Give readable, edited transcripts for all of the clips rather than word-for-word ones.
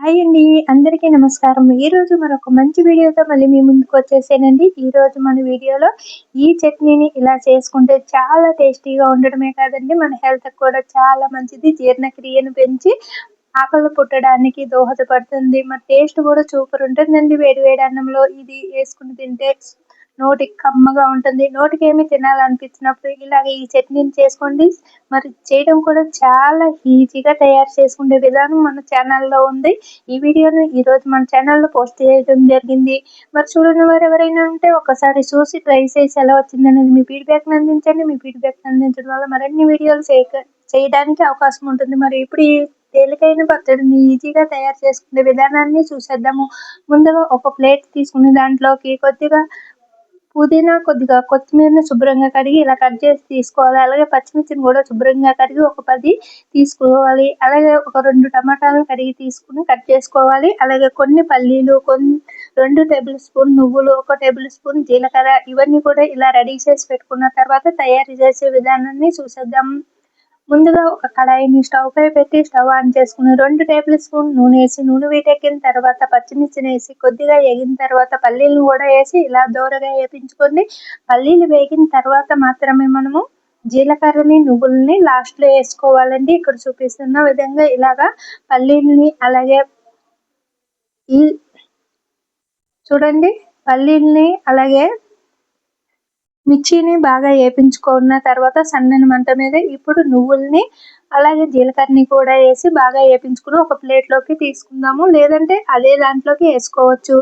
Hi అండి. అందరికీ నమస్కారం. ఈరోజు మరొక మంచి వీడియోతో మళ్ళీ మీ ముందుకు వచ్చేసానండి. ఈరోజు మన వీడియోలో ఈ చట్నీని ఇలా చేసుకుంటే చాలా టేస్టీగా ఉండడమే కాదండి, మన హెల్త్‌కి కూడా చాలా మంచిది. జీర్ణక్రియను పెంచి ఆకలి పుట్టడానికి దోహదపడుతుంది. మరి టేస్ట్ కూడా సూపర్ ఉంటుందండి. వేడి వేడి అన్నంలో ఇది వేసుకుని తింటే నోటికి కమ్మగా ఉంటుంది. నోటికేమి తినాలనిపించినప్పుడు ఇలాగ ఈ చట్నీని చేసుకోండి. మరి చేయడం కూడా చాలా ఈజీగా తయారు చేసుకునే విధానం మన ఛానల్లో ఉంది. ఈ వీడియోని ఈరోజు మన ఛానల్లో పోస్ట్ చేయడం జరిగింది. మరి చూడని వారు ఎవరైనా ఉంటే ఒకసారి చూసి ట్రై చేసి ఎలా వచ్చిందనేది మీ ఫీడ్బ్యాక్ని అందించండి. మీ ఫీడ్బ్యాక్ని అందించడం వల్ల మరిన్ని వీడియోలు చేయడానికి అవకాశం ఉంటుంది. మరి ఇప్పుడు ఈ తేలికైన పచ్చడిని ఈజీగా తయారు చేసుకునే విధానాన్ని చూసేద్దాము. ముందుగా ఒక ప్లేట్ తీసుకుని దాంట్లోకి కొద్దిగా పుదీనా, కొద్దిగా కొత్తిమీరని శుభ్రంగా కడిగి ఇలా కట్ చేసి తీసుకోవాలి. అలాగే పచ్చిమిర్చిని కూడా శుభ్రంగా కడిగి ఒక 10 తీసుకోవాలి. అలాగే ఒక 2 టమాటాలను కడిగి తీసుకుని కట్ చేసుకోవాలి. అలాగే కొన్ని పల్లీలు, 2 టేబుల్ స్పూన్ నువ్వులు, 1 టేబుల్ స్పూన్ జీలకర్ర, ఇవన్నీ కూడా ఇలా రెడీ చేసి పెట్టుకున్న తర్వాత తయారు చేసే విధానాన్ని చూసేద్దాం. ముందుగా ఒక కడాయిని స్టవ్ పై పెట్టి స్టవ్ ఆన్ చేసుకుని 2 టేబుల్ స్పూన్ నూనె వేసి నూనె వేడెక్కిన తర్వాత పచ్చిమిర్చిని వేసి కొద్దిగా వేగిన తర్వాత పల్లీలను కూడా వేసి ఇలా దోరగా వేపించుకొని పల్లీలు వేగిన తర్వాత మాత్రమే మనము జీలకర్రని, నువ్వులని లాస్ట్లో వేసుకోవాలండి. ఇక్కడ చూపిస్తున్న విధంగా ఇలాగా పల్లీలని అలాగే ఈ చూడండి పల్లీలని అలాగే మిర్చిని బాగా వేపించుకున్న తర్వాత సన్నని మంట మీద ఇప్పుడు నువ్వుల్ని అలాగే జీలకర్రని కూడా వేసి బాగా వేపించుకుని ఒక ప్లేట్లోకి తీసుకుందాము. లేదంటే అదే దాంట్లోకి వేసుకోవచ్చు,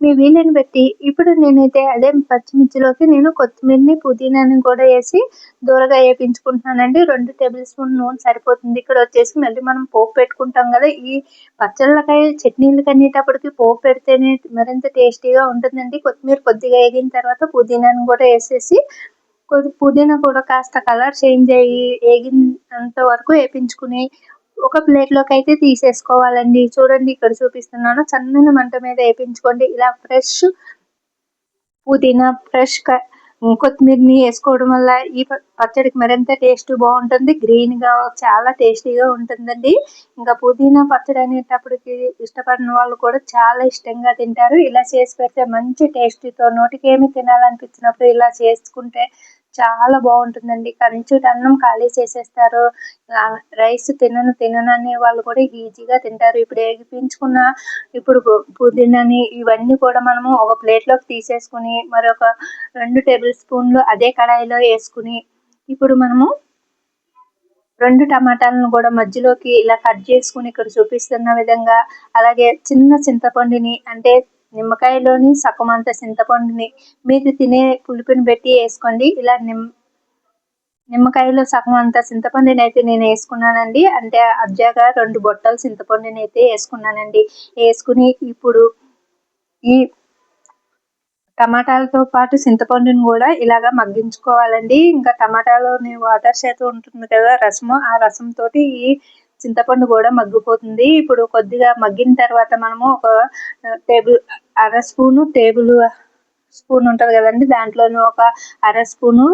మీ వీలుని బట్టి. ఇప్పుడు నేనైతే అదే పచ్చిమిర్చిలోకి నేను కొత్తిమీరని, పుదీనాని కూడా వేసి దూరగా వేపించుకుంటున్నానండి. 2 టేబుల్ స్పూన్ నూనె సరిపోతుంది. ఇక్కడ వచ్చేసి మళ్ళీ మనం పోపు పెట్టుకుంటాం కదా, ఈ పచ్చళ్ళకాయ చట్నీలకు అనేటప్పటికి పోపు పెడితేనే మరింత టేస్టీగా ఉంటుందండి. కొత్తిమీర కొద్దిగా వేగిన తర్వాత పుదీనాను కూడా వేసేసి పుదీనా కూడా కాస్త కలర్ చేంజ్ అయ్యి వేగినంత వరకు వేపించుకుని ఒక ప్లేట్లోకి అయితే తీసేసుకోవాలండి. చూడండి ఇక్కడ చూపిస్తున్నాను, సన్నని మంట మీద వేపించుకోండి. ఇలా ఫ్రెష్ పుదీనా, ఫ్రెష్ కొత్తిమీరని వేసుకోవడం వల్ల ఈ పచ్చడికి మరింత టేస్ట్ బాగుంటుంది. గ్రీన్గా చాలా టేస్టీగా ఉంటుందండి. ఇంకా పుదీనా పచ్చడి అనేటప్పటికి ఇష్టపడిన వాళ్ళు కూడా చాలా ఇష్టంగా తింటారు. ఇలా చేసి పెడితే మంచి టేస్టీతో నోటికి ఏమి తినాలనిపించినప్పుడు ఇలా చేసుకుంటే చాలా బాగుంటుందండి. కంచుడు అన్నం ఖాళీ చేసేస్తారు. రైస్ తినను అనే వాళ్ళు కూడా ఈజీగా తింటారు. ఇప్పుడు వేగించుకున్న పుదీనాని ఇవన్నీ కూడా మనము ఒక ప్లేట్లోకి తీసేసుకుని మరొక 2 టేబుల్ స్పూన్లు అదే కడాయిలో వేసుకుని ఇప్పుడు మనము 2 టమాటాలను కూడా మధ్యలోకి ఇలా కట్ చేసుకుని ఇక్కడ చూపిస్తున్న విధంగా, అలాగే చిన్న చింతపండుని అంటే నిమ్మకాయలోని సగం అంత చింతపండుని మీరు తినే పులుపుని బట్టి వేసుకోండి. ఇలా నిమ్మకాయలో సగం అంత చింతపండుని అయితే నేను వేసుకున్నానండి. అంటే అర్జాగా 2 బొట్టలు చింతపండుని అయితే వేసుకున్నానండి. వేసుకుని ఇప్పుడు ఈ టమాటాలతో పాటు చింతపండుని కూడా ఇలాగా మగ్గించుకోవాలండి. ఇంకా టమాటాలోని వాటర్ శాతం ఉంటుంది కదా, రసము, ఆ రసంతో ఈ చింతపండు కూడా మగ్గిపోతుంది. ఇప్పుడు కొద్దిగా మగ్గిన తర్వాత మనము ఒక అర టేబుల్ స్పూన్ ఉంటుంది కదండి, దాంట్లోని ఒక అర స్పూను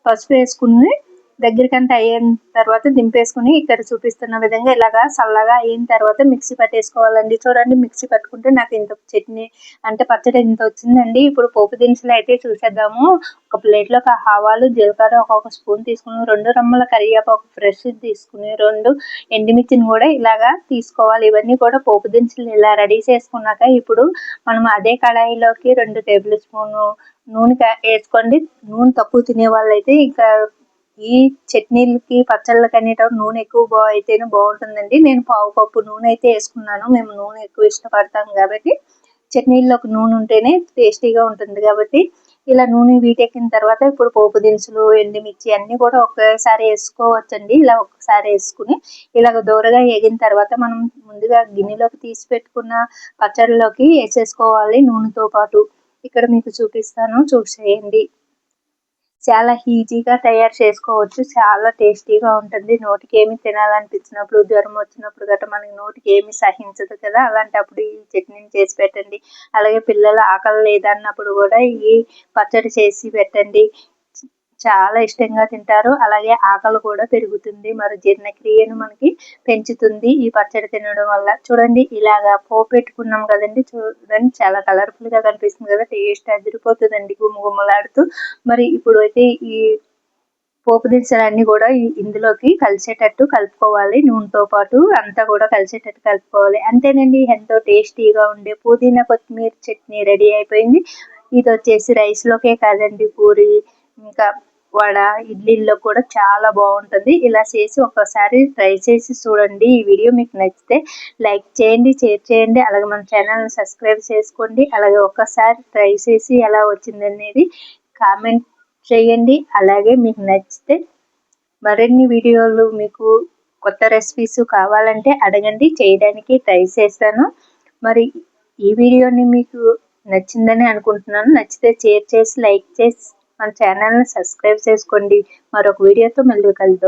పసుపు వేసుకుని దగ్గరికంటే అయిన తర్వాత దింపేసుకుని ఇక్కడ చూపిస్తున్న విధంగా ఇలాగా చల్లగా అయిన తర్వాత మిక్సీ పట్టేసుకోవాలండి. చూడండి మిక్సీ పట్టుకుంటే నాకు ఇంత చట్నీ అంటే పచ్చడి ఇంత వచ్చిందండి. ఇప్పుడు పోపు దినుసులు అయితే చూసేద్దాము. ఒక ప్లేట్లోకి ఆవాలు, జీలకర్ర ఒక్కొక్క స్పూన్ తీసుకుని 2 రెమ్మల కరివేపాకు ఫ్రెష్ తీసుకుని 2 ఎండుమిర్చిని కూడా ఇలాగా తీసుకోవాలి. ఇవన్నీ కూడా పోపు దినుసులు ఇలా రెడీ చేసుకున్నాక ఇప్పుడు మనం అదే కడాయిలోకి 2 టేబుల్ స్పూన్ నూనె వేసుకోండి. నూనె తక్కువ తినే వాళ్ళైతే ఇంకా ఈ చట్నీలకి పచ్చళ్ళకి అనేటప్పుడు నూనె ఎక్కువ అయితేనే బాగుంటుందండి. నేను పావు కప్పు నూనె అయితే వేసుకున్నాను. మేము నూనె ఎక్కువ ఇష్టపడతాం కాబట్టి చట్నీల్లోకి నూనె ఉంటేనే టేస్టీగా ఉంటుంది కాబట్టి ఇలా నూనె వీటెక్కిన తర్వాత ఇప్పుడు పోపు దినుసులు, ఎండుమిర్చి అన్నీ కూడా ఒకేసారి వేసుకోవచ్చండి. ఇలా ఒక్కసారి వేసుకుని ఇలాగ దూరగా వేగిన తర్వాత మనం ముందుగా గిన్నెలోకి తీసి పెట్టుకున్న పచ్చడిలోకి వేసేసుకోవాలి నూనెతో పాటు. ఇక్కడ మీకు చూపిస్తాను, చూసేయండి. చాలా ఈజీగా తయారు చేసుకోవచ్చు, చాలా టేస్టీగా ఉంటుంది. నోటికి ఏమి తినాలనిపించినప్పుడు, జ్వరం వచ్చినప్పుడు గట్రా మనకి నోటికి ఏమి సహించదు కదా, అలాంటప్పుడు ఈ చట్నీని చేసి పెట్టండి. అలాగే పిల్లలు ఆకలి లేదన్నప్పుడు కూడా ఈ పచ్చడి చేసి పెట్టండి. చాలా ఇష్టంగా తింటారు. అలాగే ఆకలి కూడా పెరుగుతుంది. మరి జీర్ణక్రియను మనకి పెంచుతుంది ఈ పచ్చడి తినడం వల్ల. చూడండి ఇలాగా పోపెట్టుకున్నాం కదండి. చూడండి చాలా కలర్ఫుల్ గా కనిపిస్తుంది కదా. టేస్ట్ అదిరిపోతుందండి గుమగుమలాడుతూ. మరి ఇప్పుడు అయితే ఈ పోపు దినుసులన్నీ కూడా ఇందులోకి కలిసేటట్టు కలుపుకోవాలి. నూనెతో పాటు అంతా కూడా కలిసేటట్టు కలుపుకోవాలి. అంతేనండి, ఎంతో టేస్టీగా ఉండే పుదీనా కొత్తిమీర చట్నీ రెడీ అయిపోయింది. ఇది వచ్చేసి రైస్ లోకే కాదండి, పూరి ఇంకా వడ ఇడ్లీల్లో కూడా చాలా బాగుంటుంది. ఇలా చేసి ఒకసారి ట్రై చేసి చూడండి. ఈ వీడియో మీకు నచ్చితే లైక్ చేయండి, షేర్ చేయండి, అలాగే మన ఛానల్ని సబ్స్క్రైబ్ చేసుకోండి. అలాగే ఒకసారి ట్రై చేసి ఎలా వచ్చిందనేది కామెంట్ చేయండి. అలాగే మీకు నచ్చితే మరిన్ని వీడియోలు మీకు కొత్త రెసిపీస్ కావాలంటే అడగండి, చేయడానికి ట్రై చేస్తాను. మరి ఈ వీడియోని మీకు నచ్చిందని అనుకుంటున్నాను. నచ్చితే షేర్ చేసి లైక్ చేసి మన ఛానల్ని సబ్స్క్రైబ్ చేసుకోండి. మరొక వీడియోతో మళ్ళీ కలుద్దాం.